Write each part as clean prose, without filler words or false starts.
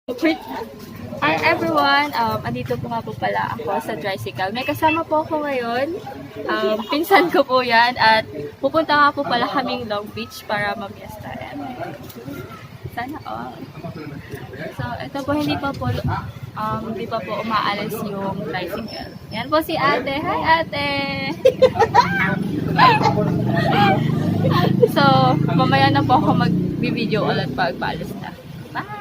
Hi everyone! Andito po nga po pala ako sa tricycle. May kasama po ako ngayon. Pinsan ko po yan at pupunta nga po pala kaming Long Beach para mamiesta. Sana all. So, ito po hindi pa po umaalis yung tricycle. Yan po si ate. Hi ate! So, mamaya na po ako mag-video ulit pag paalis na. Bye!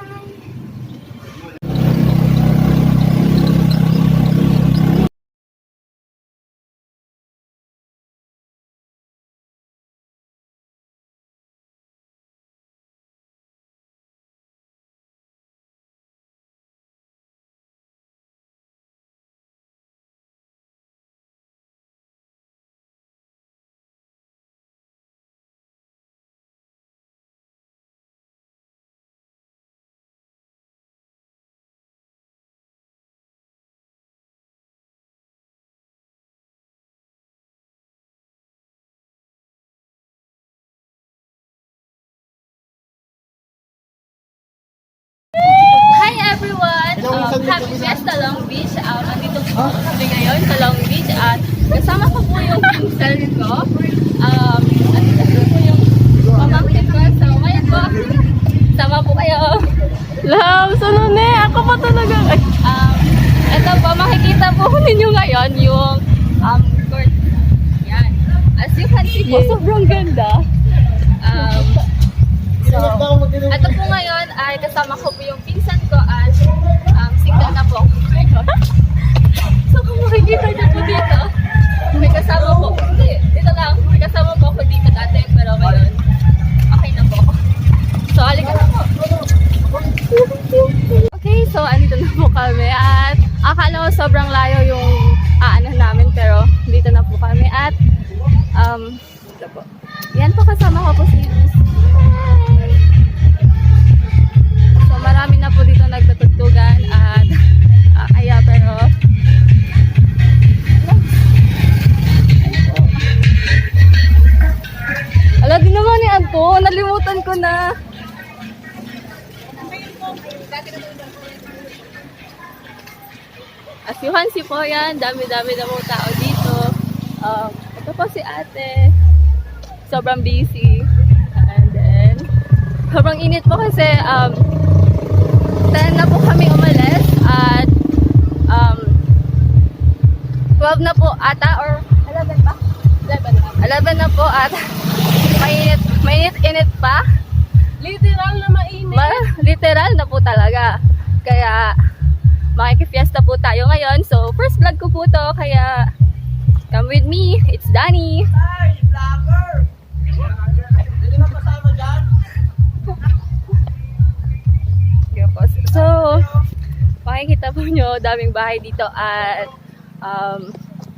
Hi everyone! Happy Fiesta Long Beach. Andito po kami ngayon sa Long Beach at kasama ko po yung pinsan ko. Andito po yung pamangkin ko. So, ngayon po, sama po kayo. Love, sunod na eh. Ako pa talaga. Ito po, makikita po ninyo ngayon yung court. Yan. As you can see po, sobrang ganda. So, ito po ngayon ay kasama ko po yung pinsan ko at single na po ako ngayon. So, kung makikita niyo po dito, may kasama po. Hindi, dito lang. May kasama po ako dito dati, pero ngayon, okay na po. So, halika na po. Okay, so andito na po kami at akala ko sobrang layo yung aanan namin, pero dito na po kami at ito po. Yan po, kasama ko po si Liz. So marami na po dito nagtutugtugan at kaya pero ala din naman ni Anto, nalimutan ko na. As you can see po yan, dami-dami na mga tao dito. Ito po si ate. Sobrang busy. And then, sobrang init po kasi 10 na po kami umalis at 12 na po ata or 11 pa? 11 na po at mainit pa. Literal na mainit. Literal na po talaga. Kaya makikifiesta po tayo ngayon. So, first vlog ko po to. Kaya, come with me. It's Danny. Hi, vlogger! Hindi mo kasama dyan? So, makikita po nyo, daming bahay dito at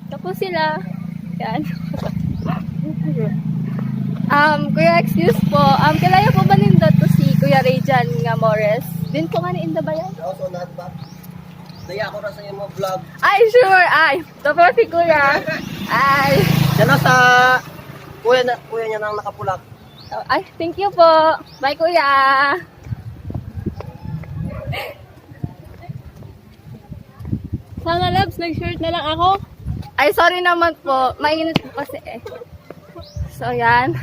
tapos sila. Yan. Kuya, excuse po. Kilala po ba nindot to si Kuya Rayjan nga Mores? Din po nga ni Inda ba yan? Oo, so lahat ba? Daya ako na sa inyo mga vlog. Ay, sure! Ay, ito po si Kuya. Ay. Yan na sa kuya niya nang nakapulak. Ay, thank you po. Bye, Kuya. Sana Labs, nag-shirt na lang ako. Ay, sorry naman po. Mainit po kasi eh. So, yan.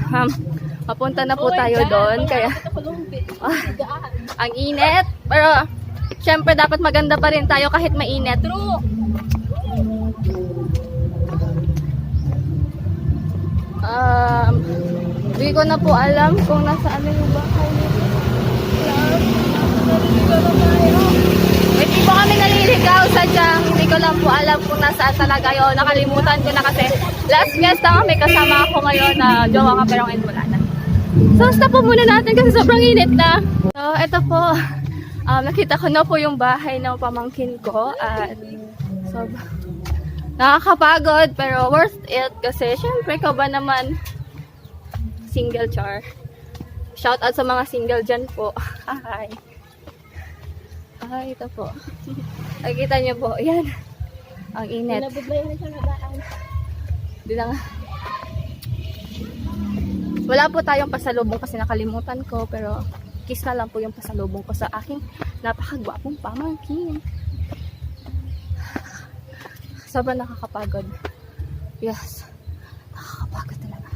Papunta na po tayo doon. Kaya, ang init. Pero, syempre, dapat maganda pa rin tayo kahit mainit. True. Hindi ko na po alam kung nasaan na yung bahay nito. Hindi po kami naliligaw, sadyang hindi ko lang po alam kung nasaan talaga yun. Nakalimutan ko na kasi last fiesta kami kasama ako ngayon na jowa ka pero ngayon wala na. So stop po muna natin kasi sobrang init na. So ito po, nakita ko na po yung bahay ng pamangkin ko at nakakapagod pero worth it kasi syempre ka ba naman single char. Shout out sa mga single dyan po. Hi. Ay, ito po. Nakikita niyo po, yan. Ang init. Nabublayan na siya na daan. Di na nga. Wala po tayong pasalubong kasi nakalimutan ko pero kiss na lang po yung pasalubong ko sa aking napakagwapong pamangkin. Sobrang nakakapagod. Yes. Nakakapagod talaga.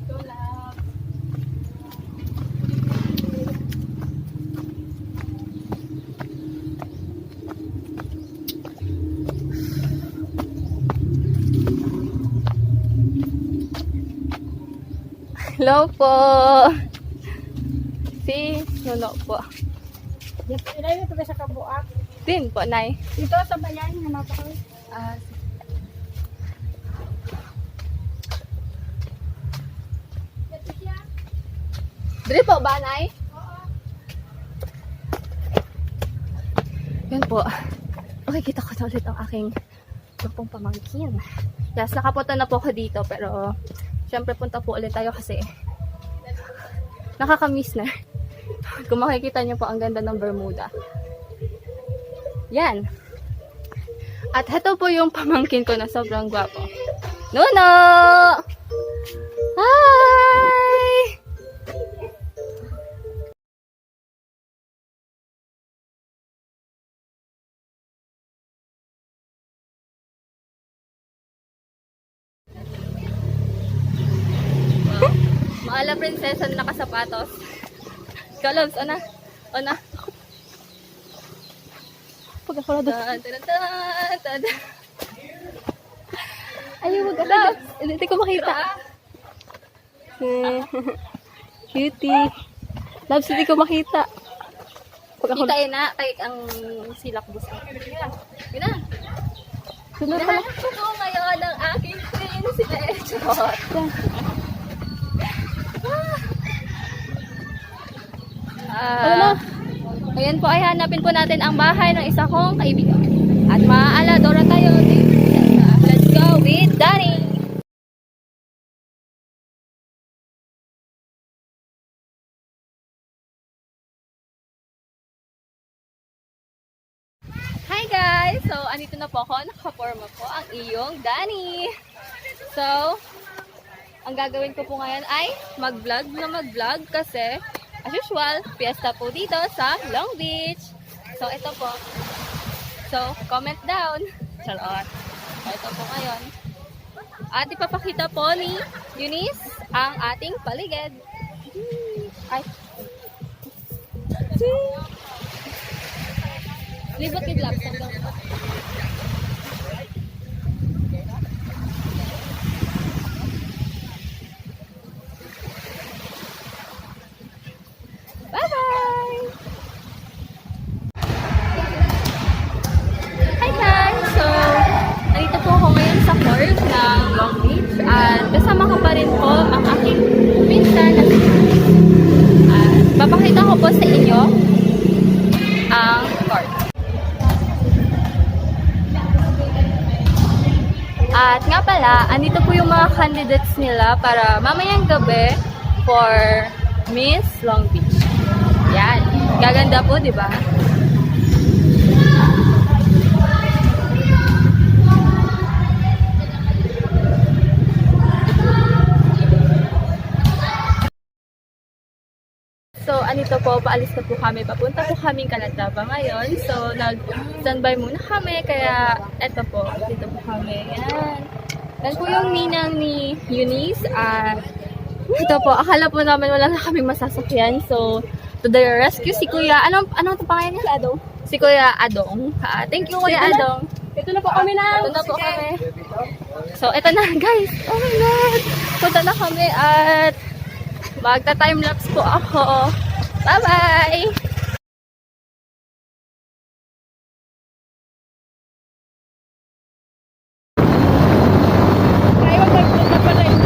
Go, love. Hello po. Si Nuno po. Ilay na sa kabuak. Din po, Nay. Dito sa bayan, hanap ako. Ah, Dili po ba, Nay? Yan po. Okay, kita ko na ulit ang aking grupong pamangkin. Yes, nakapunta na po ako dito, pero syempre punta po ulit tayo kasi nakakamiss na. Kung makikita niyo po, ang ganda ng Bermuda. Yan. At heto po yung pamangkin ko na sobrang gwapo. Nuno! Hi! Maala prinsesa na nakasapatos. Ikaw, loves, o na? O na? Pag ako na doon. Tan. Ayaw, wag ako. Loves! Hindi ko makita. Cutie. Loves, hindi ko makita. Pag ako Kita na, kay ang silakbos. Yun na. sunod pala. Hinahanap ko ngayon ang aking queen, si Echot. Ayan po ay hanapin po natin ang bahay ng isa kong kaibigan. At maaaladora tayo dito. Let's go with Danny! Hi guys! So, andito na po ako. Nakaporma po ang iyong Danny. So, ang gagawin ko po ngayon ay mag-vlog kasi as usual, fiesta po dito sa Long Beach. So, ito po. So, comment down. Charot. So, ito po ngayon. At ipapakita po ni Eunice ang ating paligid. Ay. Libot with love. Bye-bye! Hi guys! So, nandito po ako ngayon sa court ng Long Beach at kasama ko pa rin po ang aking pinsan na si Eunice. At papakita ko po sa inyo ang court. At nga pala, andito po yung mga candidates nila para mamayang gabi for Miss Long Beach. Yan. Gaganda po, di ba? So, anito po, paalis na po kami. Papunta po kaming Calatrava ngayon. So, nag-standby muna kami. Kaya, eto po. Dito po kami. Yan. Yan po yung ninang ni Eunice. At ito po, akala po namin wala na kaming masasakyan. So, to the rescue, si Kuya, anong pangalan niya? Adong. Si Kuya Adong. Thank you, Kuya Adong. Ito na po kami na. Ito na po kami. So, ito na, guys. Oh my God. Punta na kami at magta-timelapse po ako. Bye-bye! Ay, wag na pala yun.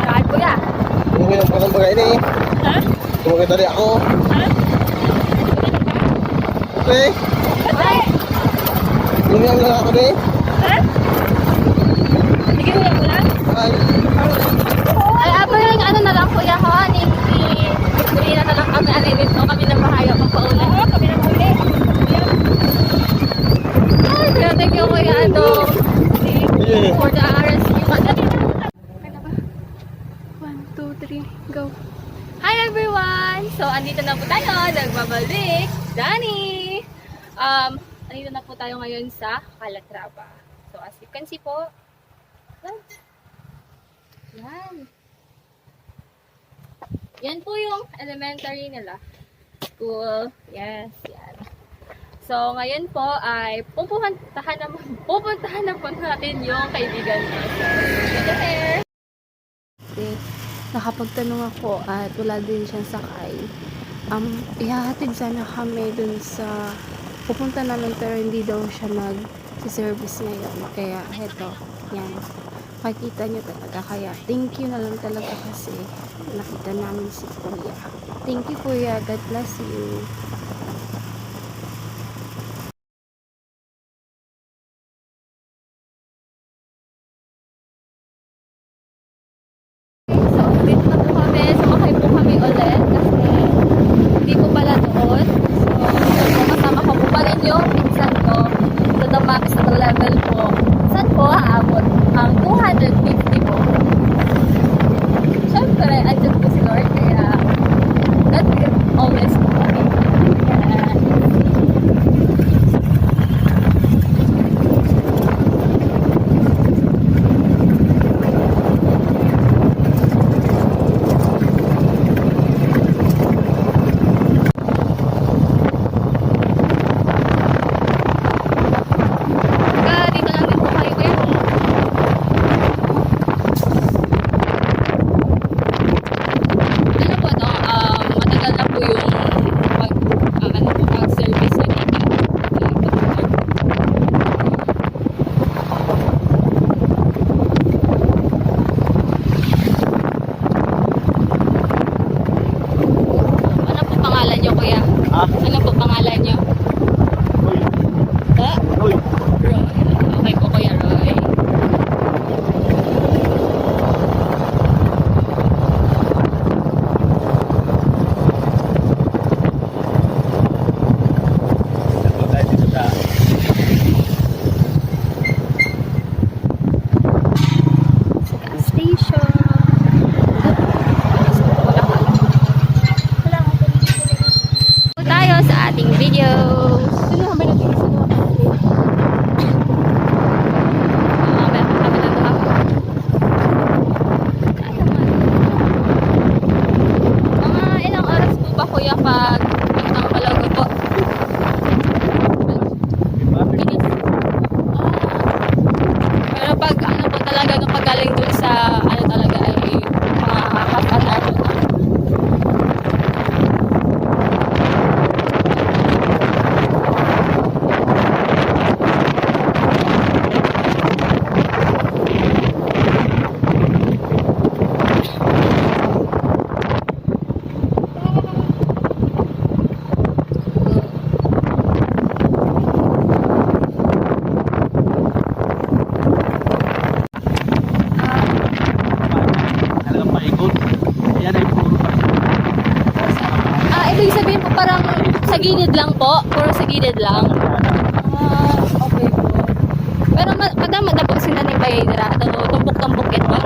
Lahat, Kuya. Tumugin ang pagkang bagay ni. Ha? Tumugin tadi ako. Ha? Okay. Ay! Tumugin lang ako ni. Ha? Sige, wala mo lang. Ay. Ay, apo yung ano na lang, Kuya ko. Hindi na lang kami alinit mo. Kami na bahaya pang pauna. Oo, kami na muli. Ay, Kuya, thank you, Kuya Adong. Yeah. For the rescue. 3, go! Hi everyone! So, andito na po tayo. Nagbabalik. Danny! Andito na po tayo ngayon sa Calatrava. So, as you can see po, yan. Yan po yung elementary nila. School. Yes, yan. So, ngayon po ay pupuntahan na po natin yung kaibigan ko. So, dito here. Nakapagtanong ako at wala din siyang sakay. Ihahatid sana kami dun sa pupunta namin pero hindi daw siya nag-service ngayon. Kaya heto, yan. Makikita niyo talaga. Kaya thank you na lang talaga kasi nakita namin si Kuya. Thank you Kuya. God bless you. So, dito na po kami. Sumakay po kami ulit kasi hindi po pala doon. So, kasama ko po pa rin yung pinsan ko to the max level po. Saan po haabot? Ang 250 po. Siyempre, andyan po si Lord kaya God will always po kami. Dito lang din po kayo ngayon. Ano po to? Matagal na po yung pag-service na dito. Ano po pangalan nyo, kuya? Ano po pangalan nyo? Ha? Roy. Okay po, Kuya Roy. Sa gas station. Po tayo sa ating video. Sino ba natin sa mga ilang oras po ba kuya pag ang Balago po? Pero pag ano po talaga nung pagaling dun sa ano talaga ay mga half an hour po na. Talagang paikot. Yan ay puro Ibig sabihin po parang sa gilid lang po? Puro sa gilid lang? Okay po. Pero madama na po sila ni Baydra. Tumpok-tumpok ito ba?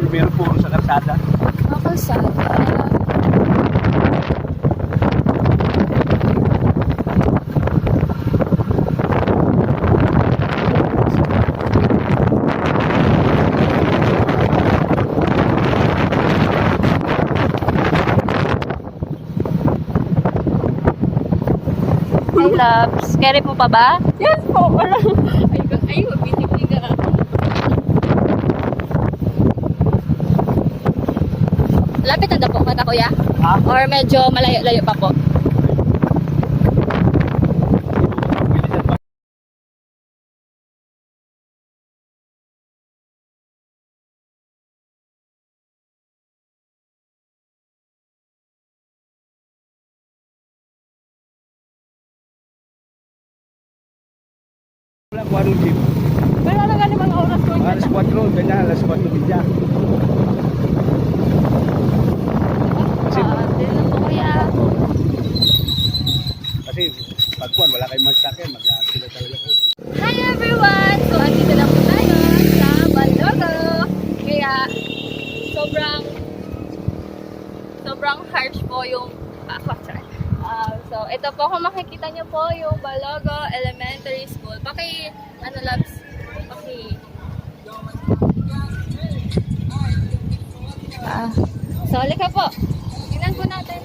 Meron puro sa kalsada. Kalsada. Hi, loves. Scary po pa ba? Yes po. Ay, mabitig ka. Lapit na po ka, kuya? Or medyo malayo-layo pa po? Wala ko anong jeep. Pero ano nga mga oras ko? Alas 4, ganyan, alas 4 media. Kasi, Din na po kuya. kasi pagkuhan, wala kayong magsakyan, mag-sila talaga ko. Hi everyone! So, andito na po tayo sa Balago. Kaya, sobrang harsh po yung so ito po kung makikita niyo po yung Balogo Elementary School. Labs, so halika po. Tingnan po natin.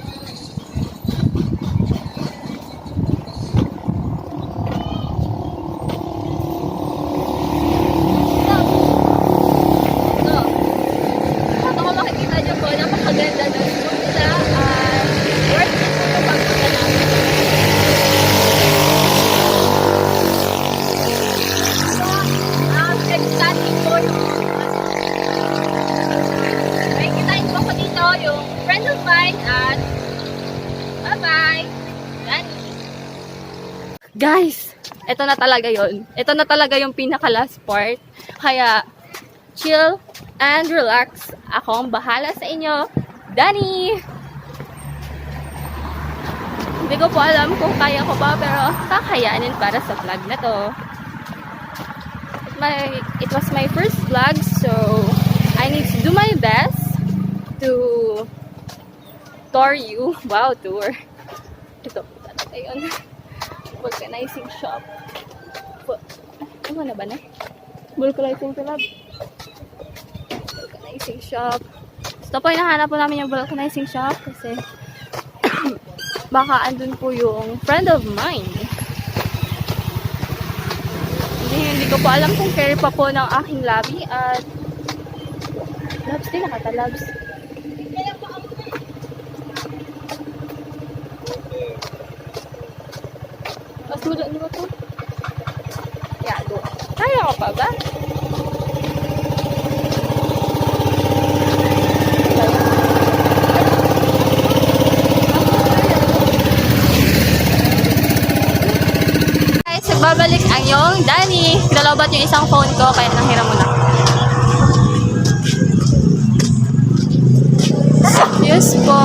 Ito kung makikita niyo po, napakaganda ng school nila. Worth it po yung pagpunta namin. So, exciting po yung may kitain po ko dito yung friend of mine at bye-bye! Danny! Guys! Ito na talaga yon. Ito na talaga yung pinaka-last part. Kaya, chill and relax. Ako ang bahala sa inyo. Danny! Hindi ko po alam kung kaya ko ba, pero kakayanin para sa vlog na to. It was my first vlog, so I need to do my best to tour you. Wow, tour. Ito po talaga yun. Vulcanizing shop. Ano na ba na? Vulcanizing club. Vulcanizing shop. Ito po, hinahanap po namin yung vulcanizing shop kasi baka andun po yung friend of mine. Hindi ko po alam kung carry pa po ng aking lobby at labs din, nakatalabs. Mas mulo nyo ba po? Yado. Kaya ko pa ba? Guys, nagbabalik ang yung Danny. Nalobat yung isang phone ko kaya nanghiram mo na. Yes po.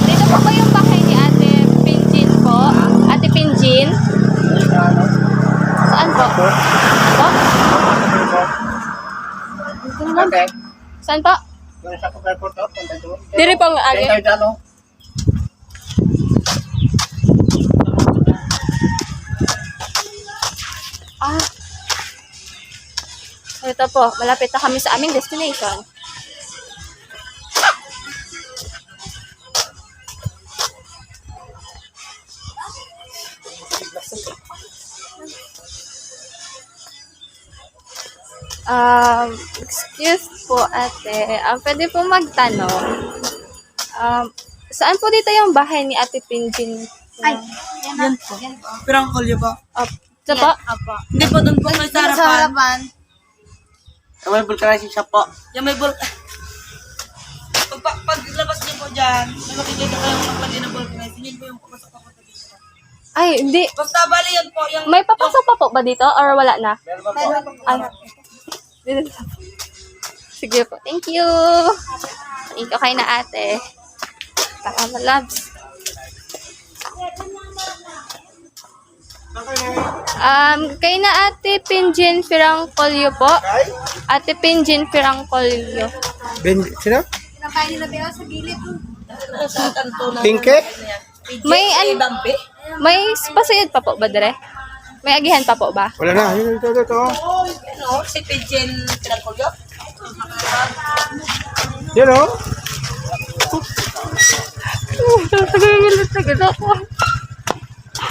Dito po yung bahay ni Ate Pinjin po. Ate Pinjin. Saan po? Po? Dito naman. Okay. Saan po? Doon sa airport to, punta doon. Diri pong agi. Tayo dyan, no? Ito po, malapit na kami sa aming destination. Excuse po ate, pwede po magtanong. Saan po dito yung bahay ni Ate Pinjin? Yan po. Pirang kolyo po. Ito po? Hindi po, doon po kayo sa harapan. May vulcanizing shop po. Yan may paglabas niyo po dyan, may makikita kayong naglagay ng vulcanizing. Yun po yung papasok pa po dito. Ay, hindi. Basta bali yun po. Yung, May papasok pa po ba dito or wala na? Meron ba po? Ay. Sige po. Thank you. Thank you kay na ate. Tama, loves. Kay na Ate Pinjin Firangkolyo po. Ate Pinjin Firangkolyo. Sino? sa kanto na. Pinke? May Bambi. may pasayad pa po ba dire? May agihan pa po ba? Wala na. Yun, ito. Ano, si Pigeon pirang kolyo. Yun o. Nagagulat na gano'n ako.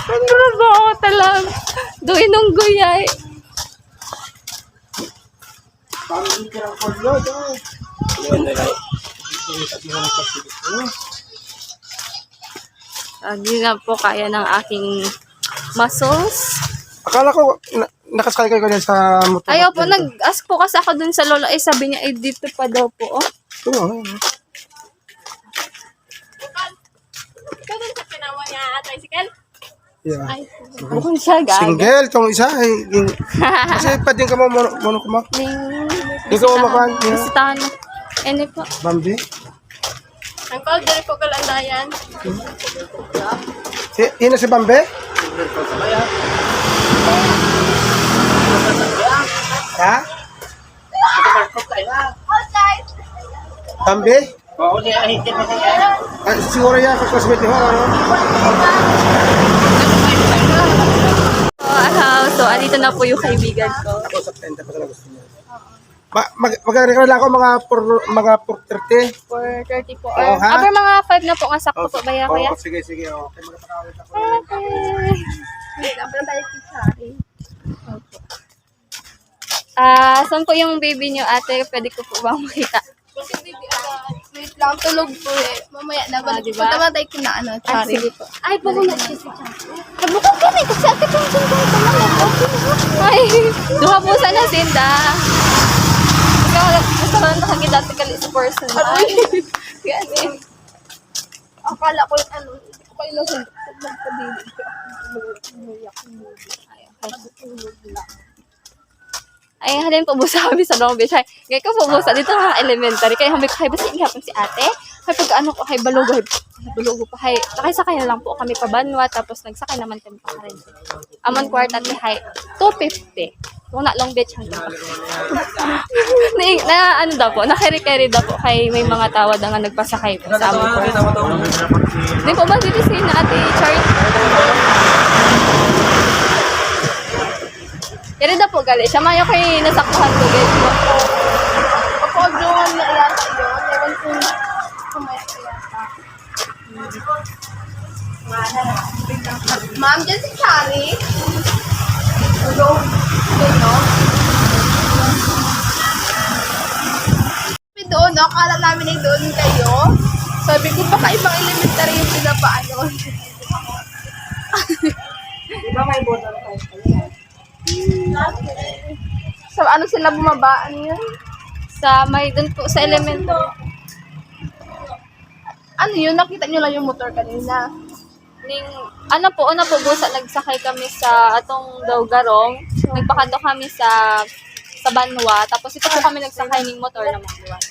Ano ba ako talang? Doon nung guyay. Hindi nga po kaya ng aking muscles. Akala ko, nakasakay kayo dyan sa motor. Ayaw po, nag-ask po kasi ako dun sa lolo. Ay, sabi niya, ay dito pa daw po. Oh. Ito nga. Ikaw dun sa pinawa niya, tricycle? Yeah. Ay, bukong siya, gaga. Single, itong isa. Kasi pa din ka mo, mono ko mo. Di ka mo makuhan. Bisitahan mo. Ano po? Bambi. Uncle, diri po kalandayan. Yun na si Bambi? Ha? Bambi? Ay, siguro yan, kaklasmate ni Hora, no? So, andito na po yung kaibigan ko. Ako sa 10, tapos na gusto niya. Magkakaroon lang ako mga 4:30. For 30 po. Oo, ha? Aber mga 5 na po nga sakto po ba yan, kuya? Oo, sige. Okay, magkakawit ako. Okay. Wait lang, pero tayo kitsari. Saan po yung baby niyo, ate? Pwede ko po ba makita? Wait lang, tulog po eh. Mamaya na, balik. diba? Punta man tayo kinaano, Chari. Sige po. Ay, pumunta siya si Chari. Kabukang kami, kasi ate po yung sinda. Ay, duha po sana sinda. Gusto ko lang nakakita ate kali sa person. Ay, gani. Akala ko yung ano, okay na sa magpabilig. Ay, halin po busa kami sa Long Beach. Ay, gaya ko po busa dito nga elementary. Kaya kami kay basta ihapon si ate. Ay, pag ano ko, kay balugo pa. Ay, nakisakay na lang po kami pa Banwa. Tapos nagsakay naman kami pa rin. Amon kwarta at hay 250. Kung na Long Beach hanggang ano daw po, nakiri-kiri daw po kay may mga tawad na nga nagpasakay po sa amon kwarta. Hindi po ba dito si na ate Charlie? Kaya daw po gali. Siya mayo kay nasaktuhan ko guys. Kapag-johan na yata yun, ewan ko kumaya yata. Ma'am, dyan si Chari. Tulog. Ano? Doon, no? Akala namin ay doon kayo. Sabi ko, baka ibang elementary yung pinapaano. Diba may border tayo? So, ano sila bumaba? Ano yun? Sa may dun po sa elementary. Ano yun? Nakita nyo lang yung motor kanina. Ano po, una po busa, nagsakay kami sa atong Daugarong. Nagpakanto kami sa Banwa. Tapos ito po kami nagsakay ng motor na mga buwan.